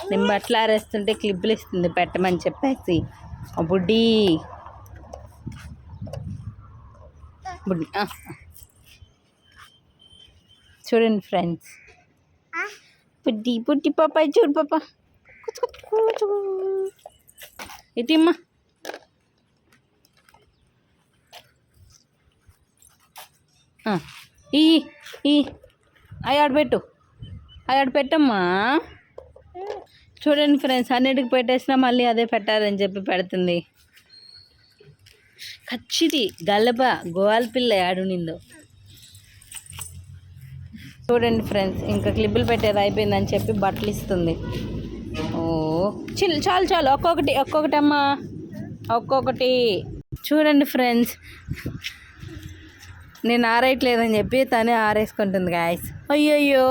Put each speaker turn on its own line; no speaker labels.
నేను బట్టలు ఆరేస్తుంటే క్లిప్పులు ఇస్తుంది పెట్టమని చెప్పేసి. బుడ్డి బుడ్డి చూడండి ఫ్రెండ్స్, బుడ్డి బుడ్డి పాప చూడు పాప ఇటీమ్మా. ఈ అయ్యాడు పెట్టు, అయ్యాడు పెట్టమ్మా. చూడండి ఫ్రెండ్స్, అన్నిటికి పెట్టేసినా మళ్ళీ అదే పెట్టాలని చెప్పి పెడుతుంది. ఖచ్చితి గల్లబ గోవాల పిల్ల ఆడు నిందో. చూడండి ఫ్రెండ్స్, ఇంకా క్లిప్పులు పెట్టేది అయిపోయిందని చెప్పి బట్టలు ఇస్తుంది. ఓ చాలు చాలు, ఒక్కొక్కటి అమ్మా, ఒక్కొక్కటి. చూడండి ఫ్రెండ్స్, నేను ఆరేయట్లేదని చెప్పి తనే ఆరేసుకుంటుంది గాయస్. అయ్యయ్యో